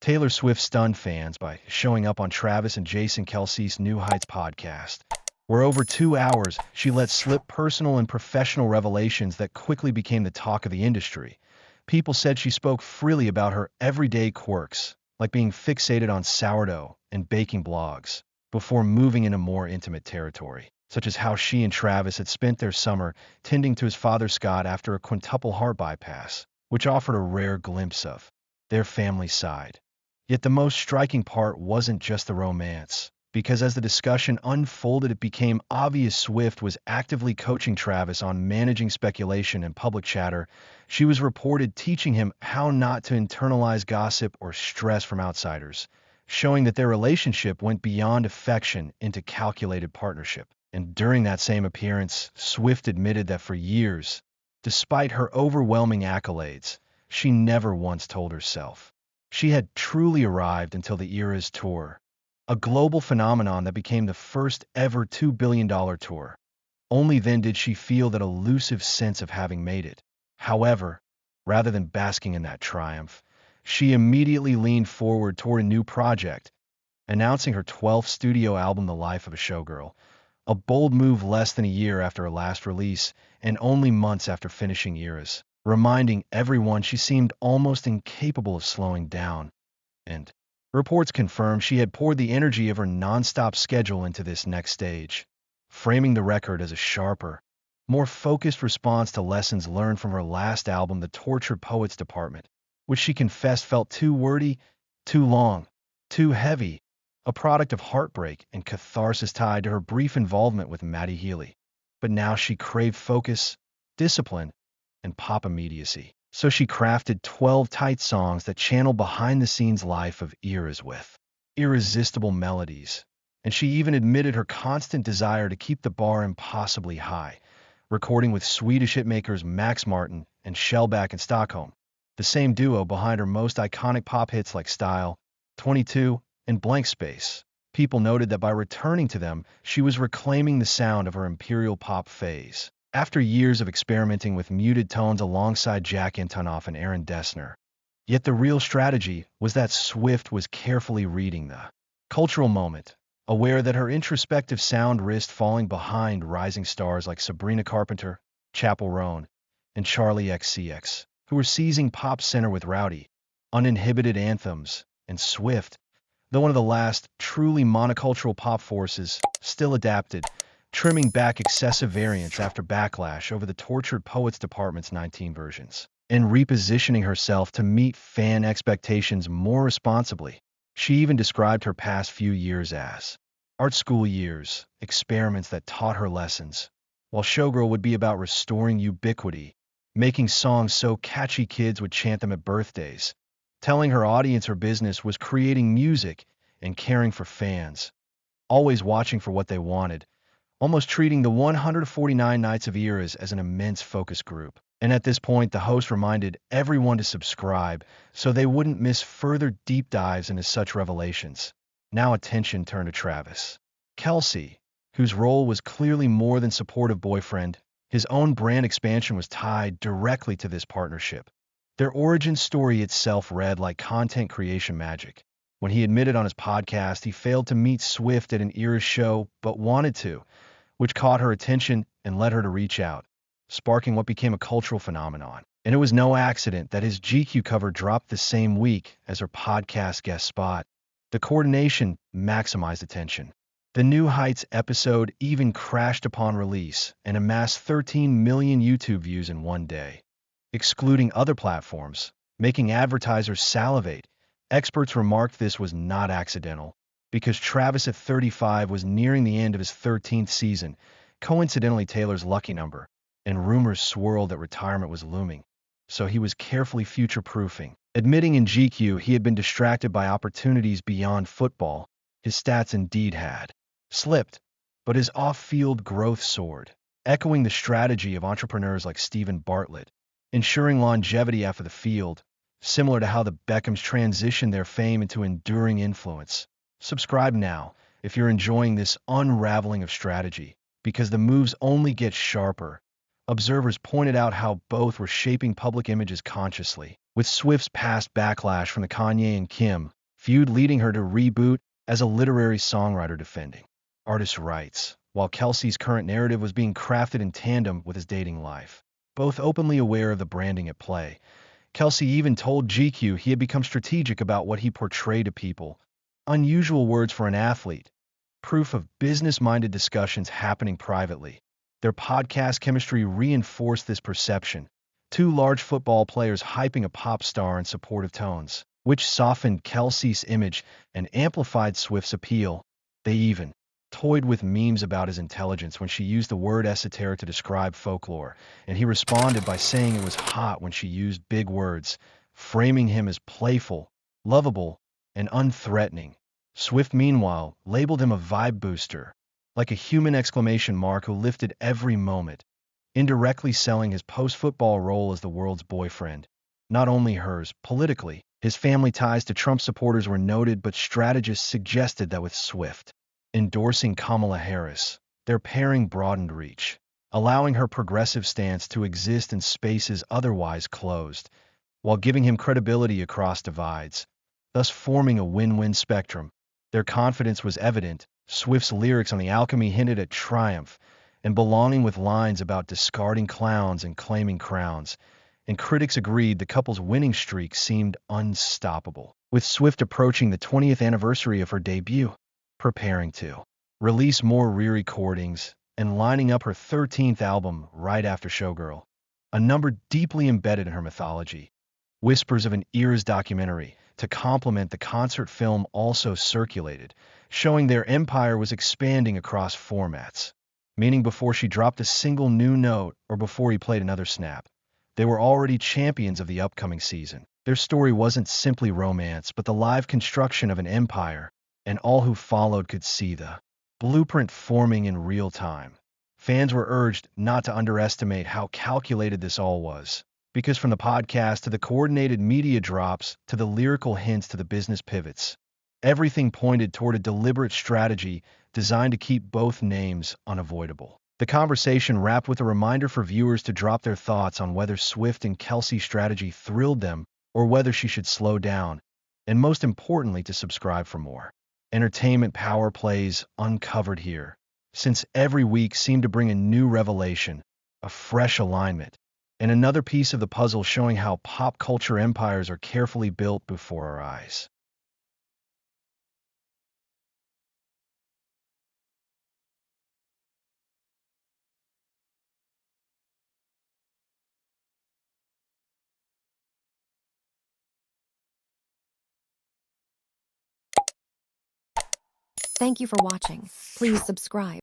Taylor Swift stunned fans by showing up on Travis and Jason Kelce's New Heights podcast, where over 2 hours she let slip personal and professional revelations that quickly became the talk of the industry. People said she spoke freely about her everyday quirks, like being fixated on sourdough and baking blogs, before moving into more intimate territory, such as how she and Travis had spent their summer tending to his father Scott after a quintuple heart bypass, which offered a rare glimpse of their family side. Yet the most striking part wasn't just the romance, because as the discussion unfolded, it became obvious Swift was actively coaching Travis on managing speculation and public chatter. She was reported teaching him how not to internalize gossip or stress from outsiders, showing that their relationship went beyond affection into calculated partnership. And during that same appearance, Swift admitted that for years, despite her overwhelming accolades, she never once told herself she had truly arrived until the Eras tour, a global phenomenon that became the first ever $2 billion tour. Only then did she feel that elusive sense of having made it. However, rather than basking in that triumph, she immediately leaned forward toward a new project, announcing her 12th studio album, The Life of a Showgirl, a bold move less than a year after her last release and only months after finishing Eras, reminding everyone she seemed almost incapable of slowing down. And reports confirmed she had poured the energy of her nonstop schedule into this next stage, framing the record as a sharper, more focused response to lessons learned from her last album, The Tortured Poets Department, which she confessed felt too wordy, too long, too heavy, a product of heartbreak and catharsis tied to her brief involvement with Matty Healy. But now she craved focus, discipline, and pop immediacy. So she crafted 12 tight songs that channel behind-the-scenes life of Eras with irresistible melodies. And she even admitted her constant desire to keep the bar impossibly high, recording with Swedish hitmakers Max Martin and Shellback in Stockholm, the same duo behind her most iconic pop hits like Style, 22, and Blank Space. People noted that by returning to them, she was reclaiming the sound of her imperial pop phase, after years of experimenting with muted tones alongside Jack Antonoff and Aaron Dessner. Yet the real strategy was that Swift was carefully reading the cultural moment, aware that her introspective sound risked falling behind rising stars like Sabrina Carpenter, Chappell Roan, and Charlie XCX, who were seizing pop center with rowdy, uninhibited anthems. And Swift, though one of the last truly monocultural pop forces, still adapted, trimming back excessive variants after backlash over the Tortured Poets Department's 19 versions, and repositioning herself to meet fan expectations more responsibly. She even described her past few years as art school years, experiments that taught her lessons, while Showgirl would be about restoring ubiquity, making songs so catchy kids would chant them at birthdays, telling her audience her business was creating music and caring for fans, always watching for what they wanted, almost treating the 149 Nights of Eras as an immense focus group. And at this point, the host reminded everyone to subscribe so they wouldn't miss further deep dives into such revelations. Now attention turned to Travis Kelce, whose role was clearly more than supportive boyfriend. His own brand expansion was tied directly to this partnership. Their origin story itself read like content creation magic. When he admitted on his podcast he failed to meet Swift at an Eras show but wanted to, which caught her attention and led her to reach out, sparking what became a cultural phenomenon. And it was no accident that his GQ cover dropped the same week as her podcast guest spot. The coordination maximized attention. The New Heights episode even crashed upon release and amassed 13 million YouTube views in one day, excluding other platforms, making advertisers salivate. Experts remarked this was not accidental, because Travis at 35 was nearing the end of his 13th season, coincidentally Taylor's lucky number, and rumors swirled that retirement was looming. So he was carefully future-proofing. Admitting in GQ he had been distracted by opportunities beyond football, his stats indeed had slipped, but his off-field growth soared, echoing the strategy of entrepreneurs like Stephen Bartlett, ensuring longevity after the field, similar to how the Beckhams transitioned their fame into enduring influence. Subscribe now if you're enjoying this unraveling of strategy, because the moves only get sharper. Observers pointed out how both were shaping public images consciously, with Swift's past backlash from the Kanye and Kim feud leading her to reboot as a literary songwriter defending artist rights, while Kelce's current narrative was being crafted in tandem with his dating life. Both openly aware of the branding at play, Kelce even told GQ he had become strategic about what he portrayed to people. Unusual words for an athlete, proof of business-minded discussions happening privately. Their podcast chemistry reinforced this perception. Two large football players hyping a pop star in supportive tones, which softened Kelce's image and amplified Swift's appeal. They even toyed with memes about his intelligence when she used the word esoteric to describe folklore, and he responded by saying it was hot when she used big words, framing him as playful, lovable, and unthreatening. Swift, meanwhile, labeled him a vibe booster, like a human exclamation mark who lifted every moment, indirectly selling his post-football role as the world's boyfriend. Not only hers, politically, his family ties to Trump supporters were noted, but strategists suggested that with Swift endorsing Kamala Harris, their pairing broadened reach, allowing her progressive stance to exist in spaces otherwise closed, while giving him credibility across divides, thus forming a win-win spectrum. Their confidence was evident. Swift's lyrics on The Alchemy hinted at triumph and belonging, with lines about discarding clowns and claiming crowns, and critics agreed the couple's winning streak seemed unstoppable. With Swift approaching the 20th anniversary of her debut, preparing to release more re-recordings, and lining up her 13th album right after Showgirl, a number deeply embedded in her mythology. Whispers of an Eras documentary to complement the concert film also circulated, showing their empire was expanding across formats, meaning before she dropped a single new note or before he played another snap, they were already champions of the upcoming season. Their story wasn't simply romance, but the live construction of an empire, and all who followed could see the blueprint forming in real time. Fans were urged not to underestimate how calculated this all was, because from the podcast to the coordinated media drops to the lyrical hints to the business pivots, everything pointed toward a deliberate strategy designed to keep both names unavoidable. The conversation wrapped with a reminder for viewers to drop their thoughts on whether Swift and Kelce's strategy thrilled them or whether she should slow down, and most importantly, to subscribe for more entertainment power plays uncovered here, since every week seemed to bring a new revelation, a fresh alignment, and another piece of the puzzle showing how pop culture empires are carefully built before our eyes. Thank you for watching. Please subscribe.